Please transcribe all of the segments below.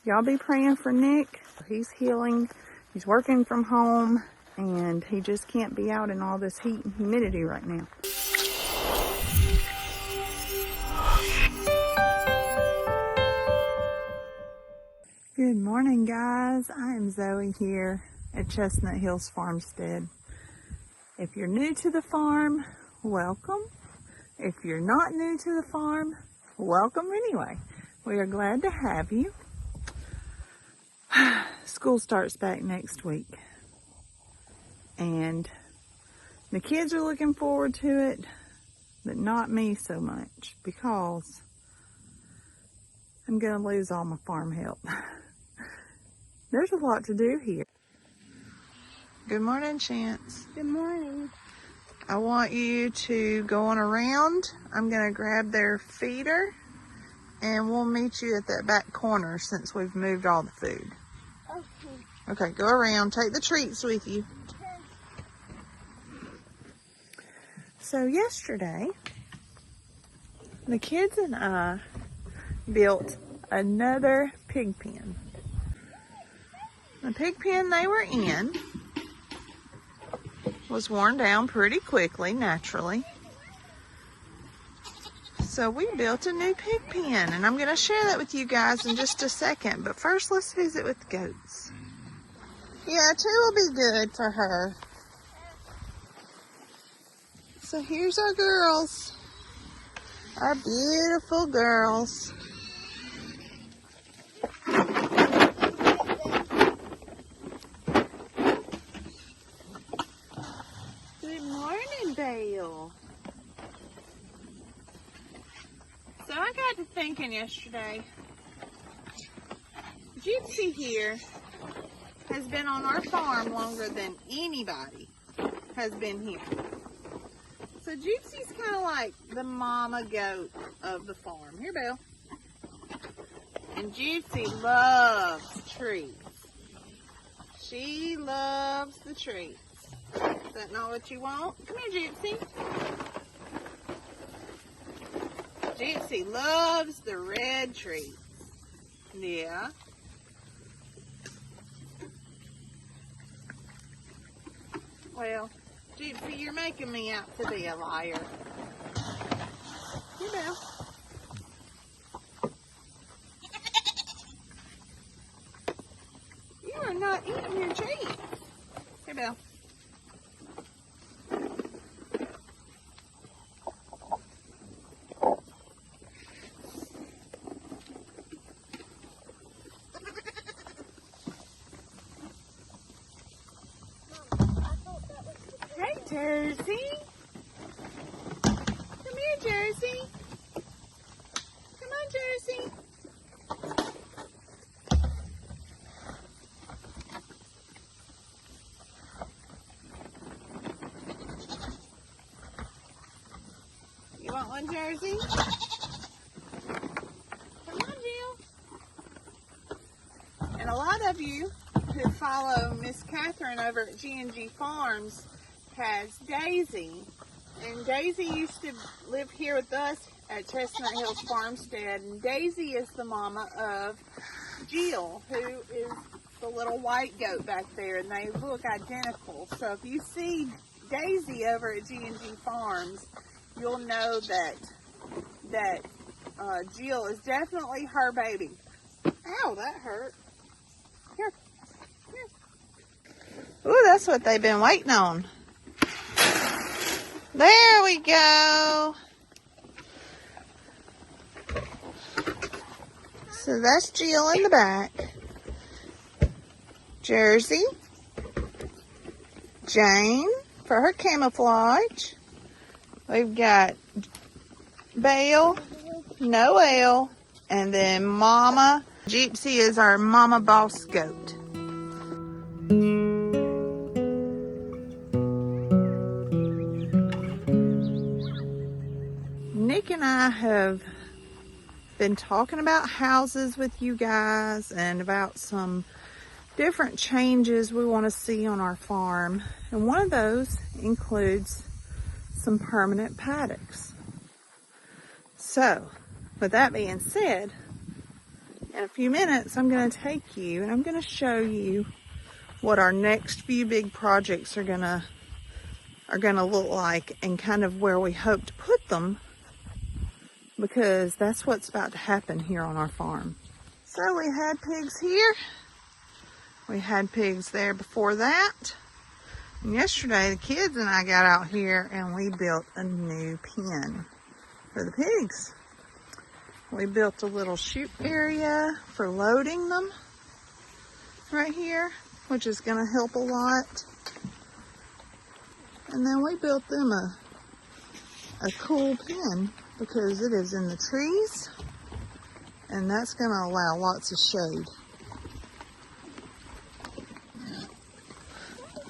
y'all be praying for Nick. He's healing. He's working from home, and he just can't be out in all this heat and humidity right now. Good morning, guys. I am Zoe here at Chestnut Hills Farmstead. If you're new to the farm, welcome. If you're not new to the farm, welcome anyway. We are glad to have you. School starts back next week, and the kids are looking forward to it, but not me so much, because I'm going to lose all my farm help. There's a lot to do here. Good morning, Chance. Good morning. I want you to go on around. I'm going to grab their feeder, and we'll meet you at that back corner since we've moved all the food. Okay, go around. Take the treats with you. So yesterday, the kids and I built another pig pen. The pig pen they were in was worn down pretty quickly, naturally. So we built a new pig pen, and I'm going to share that with you guys in just a second. But first, let's visit with the goats. Yeah, 2 will be good for her. So here's our girls. Our beautiful girls. Good morning, Belle. So I got to thinking yesterday, Gypsy here has been on our farm longer than anybody has been here. So Gypsy's kind of like the mama goat of the farm. Here, Belle. And Gypsy loves treats. She loves the treats. Is that not what you want? Come here, Gypsy. Gypsy loves the red treats. Yeah. Well, Gypsy, you're making me out to be a liar. Here, Belle. You are not eating your treats. Here, Belle. Jersey. Come here, Jersey. Come on, Jersey. You want one, Jersey? Come on, Jill. And a lot of you who follow Miss Catherine over at G&G Farms has Daisy, and Daisy used to live here with us at Chestnut Hills Farmstead, and Daisy is the mama of Jill, who is the little white goat back there, and they look identical. So if you see Daisy over at G&G Farms, you'll know that Jill is definitely her baby. Ow, that hurt. Here. Ooh, that's what they've been waiting on. There we go. So that's Jill in the back. Jersey. Jane for her camouflage. We've got Belle, Noelle, and then Mama. Gypsy is our mama boss goat. Nick and I have been talking about houses with you guys and about some different changes we want to see on our farm. And one of those includes some permanent paddocks. So, with that being said, In a few minutes, I'm going to take you and I'm going to show you what our next few big projects are gonna look like, and kind of where we hope to put them, because that's what's about to happen here on our farm. So we had pigs here. We had pigs there before that. And yesterday, the kids and I got out here and we built a new pen for the pigs. We built a little chute area for loading them right here, which is going to help a lot. And then we built them a cool pen because it is in the trees, and that's going to allow lots of shade.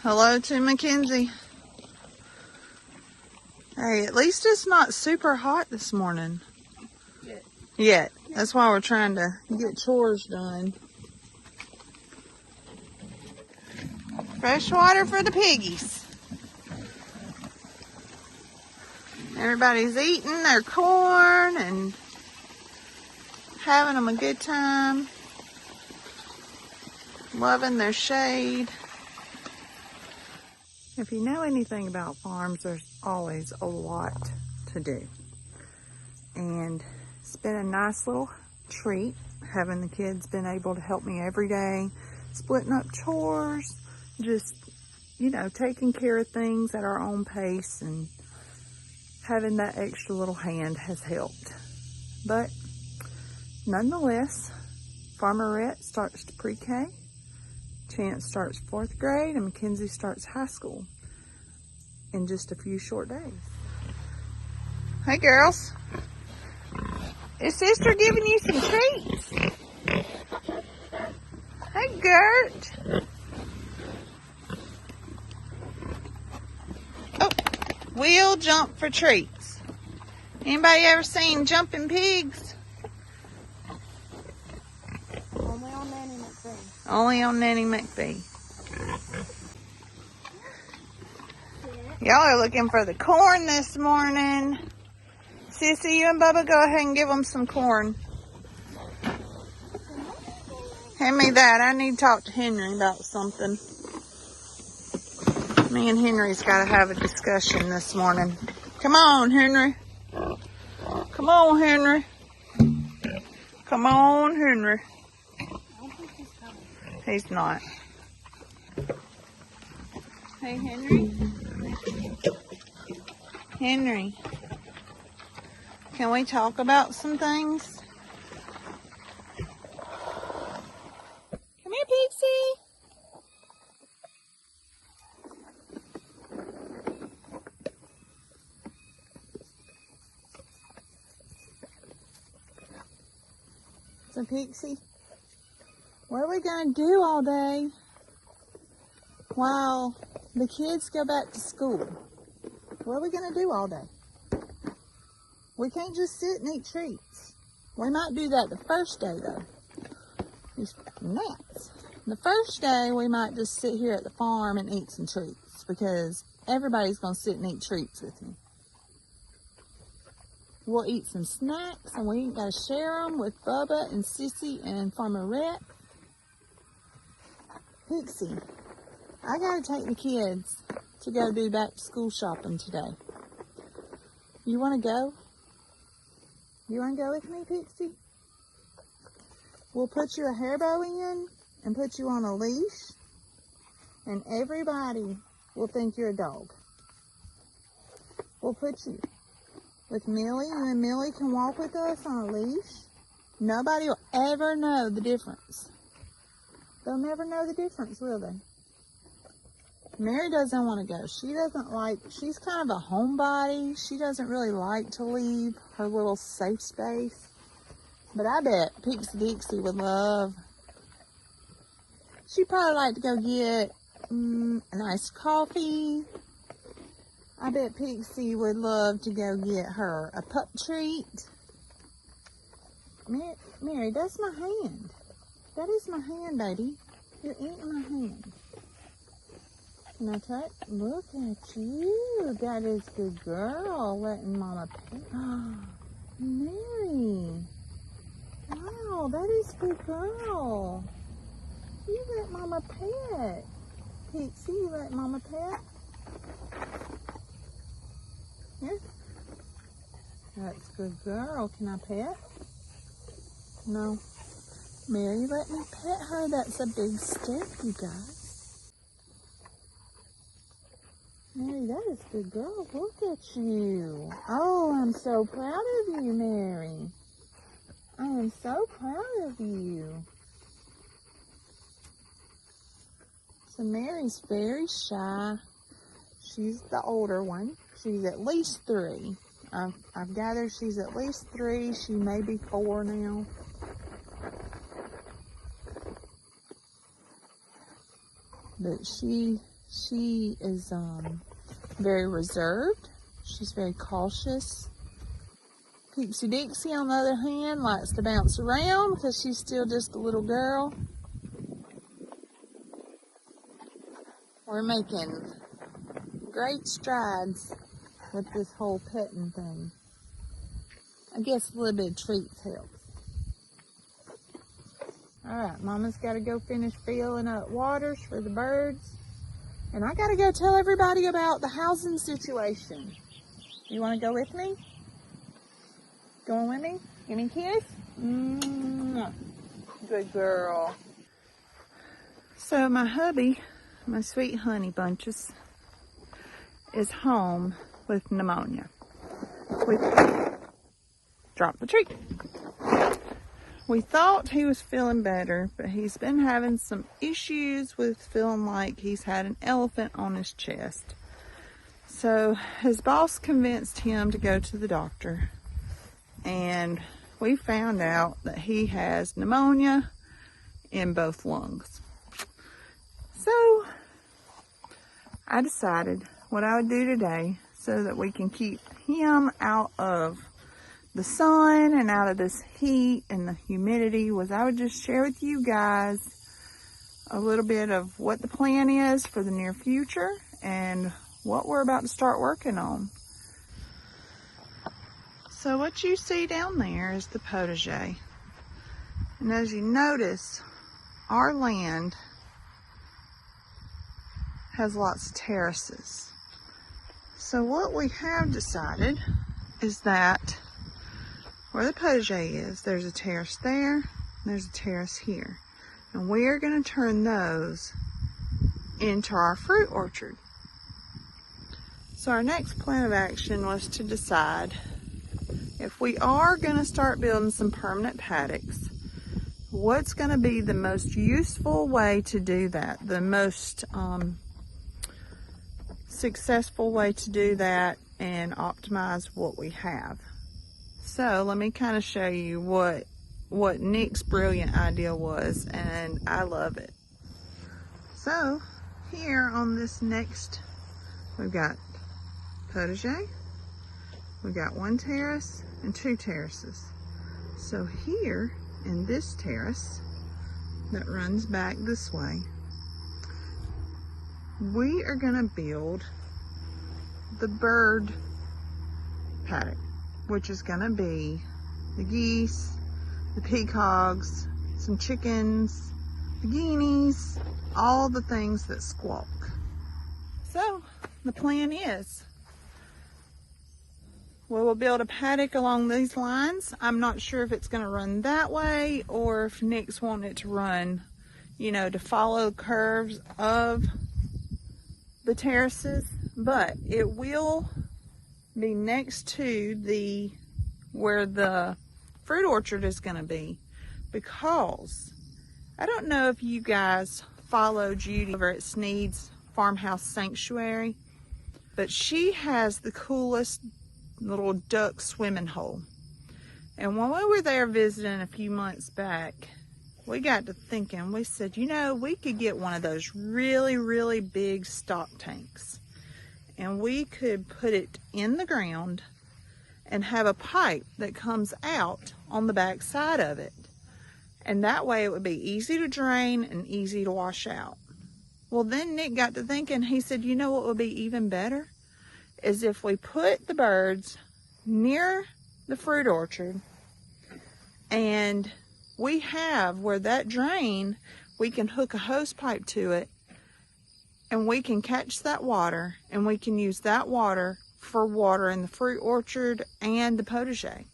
Hello to Mackenzie. Hey, at least it's not super hot this morning. Yet. That's why we're trying to get chores done. Fresh water for the piggies. Everybody's eating their corn and having them a good time. Loving their shade. If you know anything about farms, there's always a lot to do. And it's been a nice little treat having the kids been able to help me every day, splitting up chores, just, you know, taking care of things at our own pace, and having that extra little hand has helped. But nonetheless, Farmerette starts to pre-K, Chance starts 4th grade, and Mackenzie starts high school in just a few short days. Hey girls, is sister giving you some treats? Hey Gert. Oh, we'll jump for treats. Anybody ever seen Jumping Pigs? Only on Nanny McPhee. Only on Nanny McPhee. Y'all are looking for the corn this morning. Sissy, you and Bubba go ahead and give them some corn. Hand me that. I need to talk to Henry about something. Me and Henry's got to have a discussion this morning. Come on, Henry. Come on, Henry. Come on, Henry. I don't think he's coming. He's not. Hey, Henry. Henry. Can we talk about some things? Come here, Pixie. So, Pixie, what are we going to do all day while the kids go back to school? What are we going to do all day? We can't just sit and eat treats. We might do that the first day, though. These nuts. The first day, we might just sit here at the farm and eat some treats, because everybody's going to sit and eat treats with me. We'll eat some snacks, and we ain't got to share them with Bubba and Sissy and Farmerette. Pixie, I got to take the kids to go do back to school shopping today. You want to go? You want to go with me, Pixie? We'll put you a hair bow in and put you on a leash, and everybody will think you're a dog. We'll put you with Millie. You and Millie can walk with us on a leash. Nobody will ever know the difference. They'll never know the difference, will they? Mary doesn't want to go. She's kind of a homebody. She doesn't really like to leave her little safe space. But I bet Pixie Dixie would love. She'd probably like to go get a nice coffee. I bet Pixie would love to go get her a pup treat. Mary, that's my hand. That is my hand, baby. You're eating my hand. Can I touch? Look at you. That is a good girl, letting Mama pet. Mary. girl. That is a good girl. You let Mama pet. Pixie, you let Mama pet? Here. That's a good girl. Can I pet? No. Mary, let me pet her. That's a big step, you guys. Mary, that is a good girl. Look at you. Oh, I'm so proud of you, Mary. I am so proud of you. So Mary's very shy. She's the older one. She's at least 3. I've gathered she's at least 3. She may be 4 now. But she is very reserved. She's very cautious. Pixie Dixie, on the other hand, likes to bounce around because she's still just a little girl. We're making great strides with this whole petting thing. I guess a little bit of treats helps. Alright, Mama's got to go finish filling up waters for the birds. And I got to go tell everybody about the housing situation. You want to go with me? Going with me? Give me a kiss? Good girl. So my hubby, my sweet honey bunches, is home with pneumonia. Drop the treat. We thought he was feeling better, but he's been having some issues with feeling like he's had an elephant on his chest. So his boss convinced him to go to the doctor, and we found out that he has pneumonia in both lungs. So I decided what I would do today so that we can keep him out of the sun and out of this heat and the humidity was I would just share with you guys a little bit of what the plan is for the near future and what we're about to start working on. So what you see down there is the potager. And as you notice, our land has lots of terraces. So what we have decided is that where the potager is, there's a terrace there, and there's a terrace here. And we are going to turn those into our fruit orchard. So our next plan of action was to decide if we are going to start building some permanent paddocks, what's going to be the most useful way to do that, the most successful way to do that and optimize what we have. So let me kind of show you what Nick's brilliant idea was, and I love it. So here on this next, we've got potager, we've got 1 terrace and 2 terraces. So here in this terrace that runs back this way, we are going to build the bird paddock, which is going to be the geese, the peacocks, some chickens, the guineas, all the things that squawk. So the plan is we will build a paddock along these lines. I'm not sure if it's going to run that way or if Nick's wanting it to run, you know, to follow the curves of the terraces, but it will be next to where the fruit orchard is going to be, because I don't know if you guys follow Judy over at Sneed's Farmhouse Sanctuary, but she has the coolest little duck swimming hole. And when we were there visiting a few months back, we got to thinking, we said, you know, we could get one of those really, really big stock tanks, and we could put it in the ground and have a pipe that comes out on the back side of it. And that way it would be easy to drain and easy to wash out. Well, then Nick got to thinking, he said, you know what would be even better? Is if we put the birds near the fruit orchard And we have where that drain, we can hook a hose pipe to it, and we can catch that water, and we can use that water for water in the fruit orchard and the potager.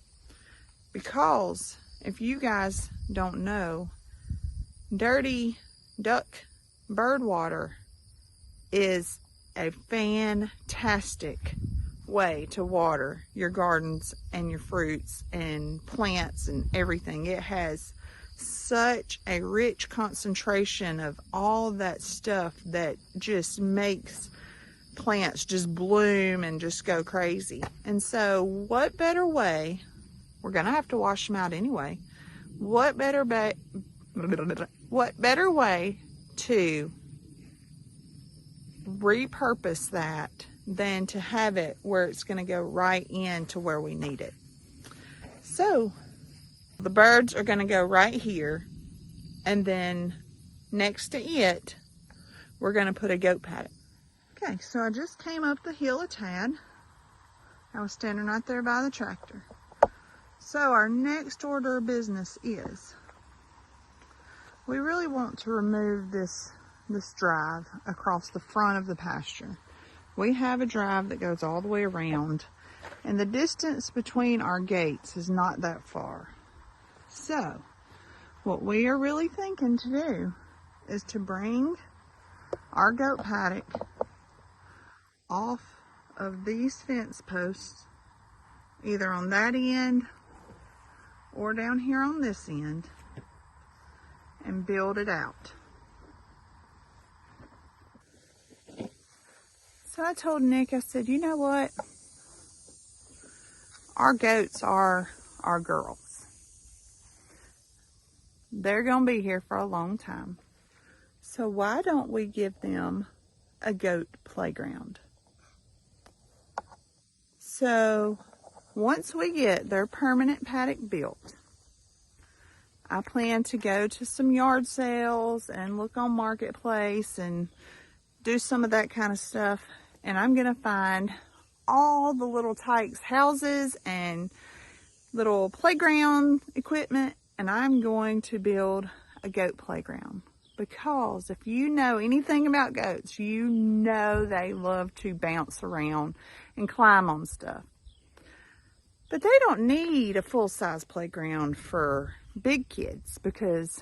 Because if you guys don't know, dirty duck bird water is a fantastic way to water your gardens and your fruits and plants and everything. It has such a rich concentration of all that stuff that just makes plants just bloom and just go crazy. And so what better way, we're gonna have to wash them out anyway, what better way to repurpose that than to have it where it's going to go right into where we need it. So the birds are going to go right here, and then next to it we're going to put a goat paddock. Okay, so I just came up the hill a tad. I was standing right there by the tractor. So our next order of business is, we really want to remove this drive across the front of the pasture. We have a drive that goes all the way around, and the distance between our gates is not that far. So what we are really thinking to do is to bring our goat paddock off of these fence posts, either on that end or down here on this end, and build it out. So I told Nick, I said, you know what? Our goats are our girls. They're going to be here for a long time. So why don't we give them a goat playground? So once we get their permanent paddock built, I plan to go to some yard sales and look on Marketplace and do some of that kind of stuff. And I'm going to find all the little tykes houses and little playground equipment, and I'm going to build a goat playground. Because if you know anything about goats, you know they love to bounce around and climb on stuff. But they don't need a full-size playground for big kids, because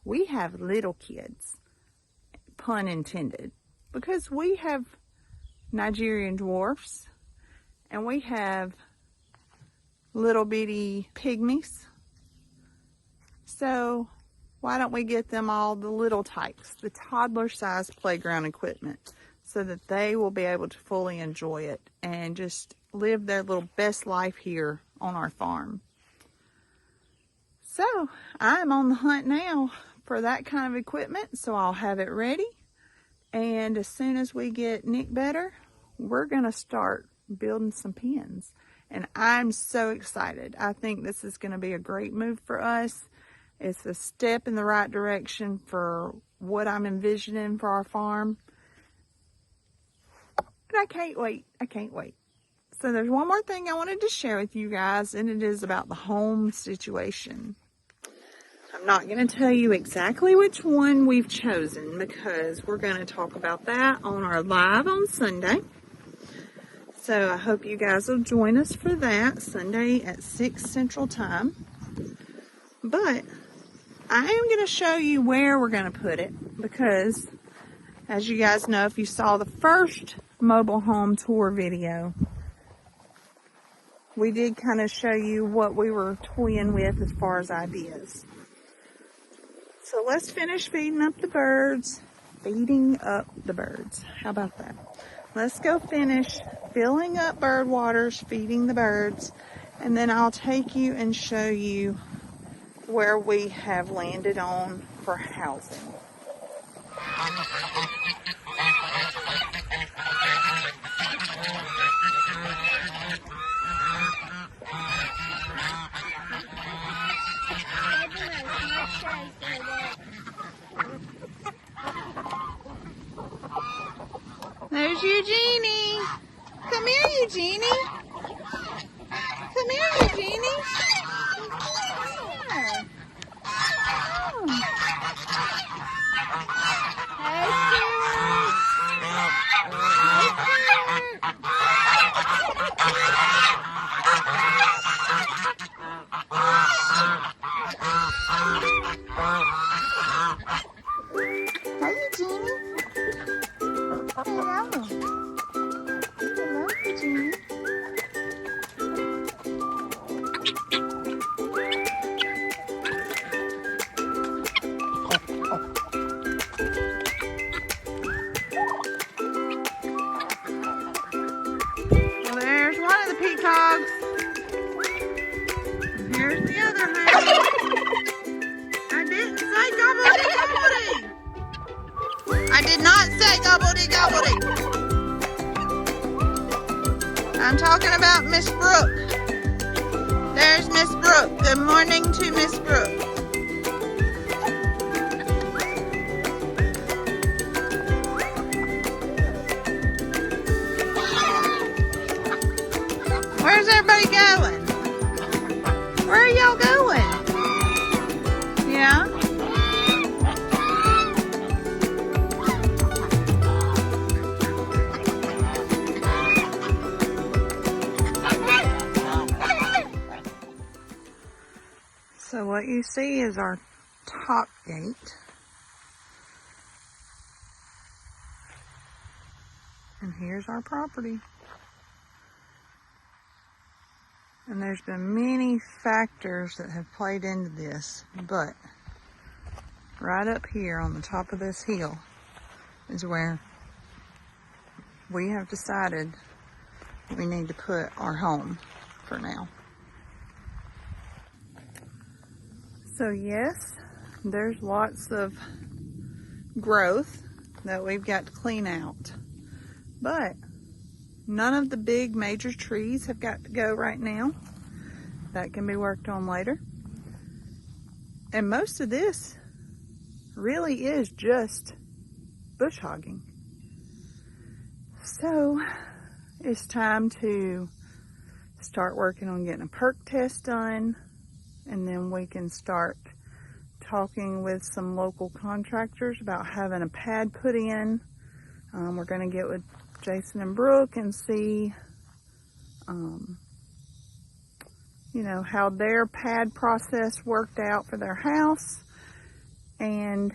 we have little kids, pun intended, because we have Nigerian dwarfs, and we have little bitty pygmies. So why don't we get them all the little types, the toddler sized playground equipment, so that they will be able to fully enjoy it and just live their little best life here on our farm. So I'm on the hunt now for that kind of equipment, so I'll have it ready. And as soon as we get Nick better, we're going to start building some pens. And I'm so excited. I think this is going to be a great move for us. It's a step in the right direction for what I'm envisioning for our farm. And I can't wait. I can't wait. So there's one more thing I wanted to share with you guys, and it is about the home situation. I'm not going to tell you exactly which one we've chosen, because we're going to talk about that on our live on Sunday. So I hope you guys will join us for that Sunday at 6 Central Time. But I am going to show you where we're going to put it, because as you guys know, if you saw the first mobile home tour video, we did kind of show you what we were toying with as far as ideas. So let's finish feeding up the birds. How about that? Let's go finish filling up bird waters, feeding the birds, and then I'll take you and show you where we have landed on for housing. There's Eugenie. Come here, Eugenie. Come here, Eugenie. Hi. I'm talking about Miss Brooke. There's Miss Brooke. Good morning to Miss Brooke. Where's everybody going? Where are y'all going? Yeah? So what you see is our top gate. And here's our property. And there's been many factors that have played into this, but right up here on the top of this hill is where we have decided we need to put our home for now. So yes, there's lots of growth that we've got to clean out, but none of the big major trees have got to go right now. That can be worked on later. And most of this really is just bush hogging. So it's time to start working on getting a perk test done, and then we can start talking with some local contractors about having a pad put in. We're going to get with Jason and Brooke and see, you know, how their pad process worked out for their house. And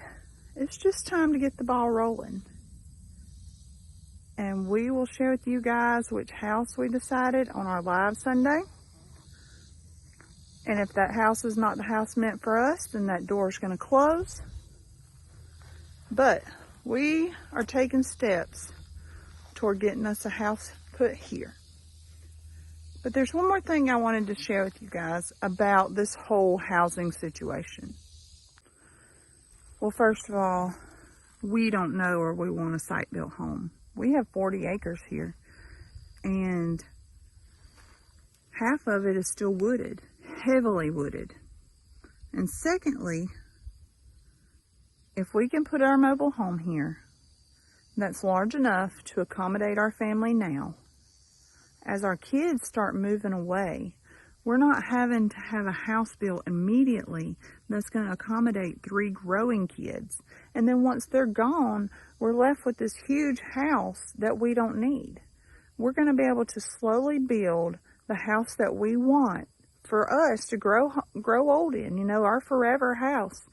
it's just time to get the ball rolling. And we will share with you guys which house we decided on our live Sunday. And if that house is not the house meant for us, then that door is going to close. But we are taking steps toward getting us a house put here. But there's one more thing I wanted to share with you guys about this whole housing situation. Well, first of all, we don't know where we want a site-built home. We have 40 acres here, and half of it is still wooded, heavily wooded. And secondly, if we can put our mobile home here that's large enough to accommodate our family now, as our kids start moving away, we're not having to have a house built immediately that's going to accommodate 3 growing kids. And then once they're gone, we're left with this huge house that we don't need. We're going to be able to slowly build the house that we want for us to grow old in, you know, our forever house.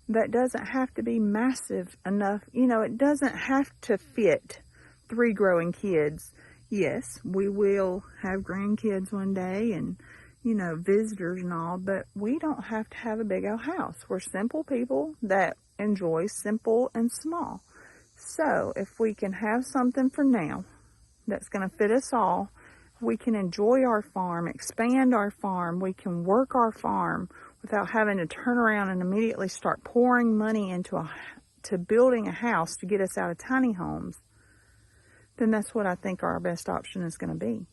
That doesn't have to be massive enough, you know, it doesn't have to fit 3 growing kids. Yes, we will have grandkids one day and, you know, visitors and all, but we don't have to have a big old house. We're simple people that enjoy simple and small. So if we can have something for now that's going to fit us all, we can enjoy our farm, expand our farm, we can work our farm without having to turn around and immediately start pouring money into building a house to get us out of tiny homes, then that's what I think our best option is going to be.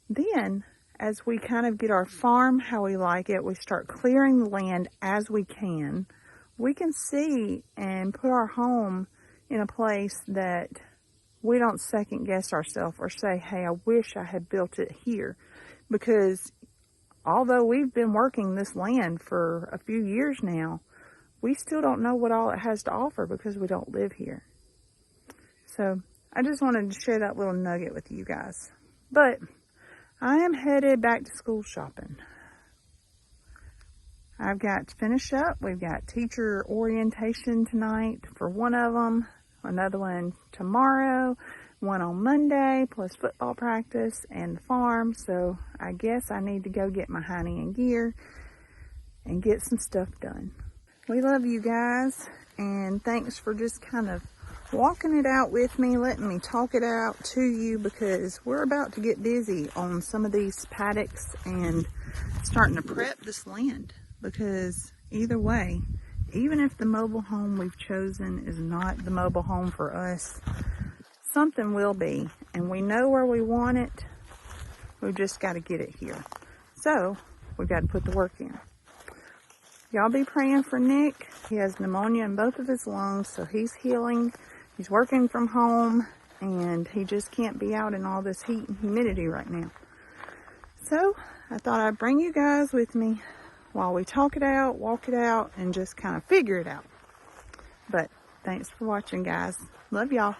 Then, as we kind of get our farm how we like it, we start clearing the land as we can see and put our home in a place that we don't second guess ourselves or say, hey, I wish I had built it here. Because although we've been working this land for a few years now, we still don't know what all it has to offer because we don't live here. So I just wanted to share that little nugget with you guys. But I am headed back to school shopping. I've got to finish up. We've got teacher orientation tonight for one of them, another one tomorrow, one on Monday, plus football practice and the farm. So I guess I need to go get my hiney in gear and get some stuff done. We love you guys, and thanks for just kind of walking it out with me, letting me talk it out to you, because we're about to get busy on some of these paddocks and starting to prep this land. Because either way, even if the mobile home we've chosen is not the mobile home for us, something will be. And we know where we want it. We've just got to get it here. So, we've got to put the work in. Y'all be praying for Nick. He has pneumonia in both of his lungs, so he's healing. He's working from home, and he just can't be out in all this heat and humidity right now. So, I thought I'd bring you guys with me while we talk it out, walk it out, and just kind of figure it out. But thanks for watching, guys. Love y'all.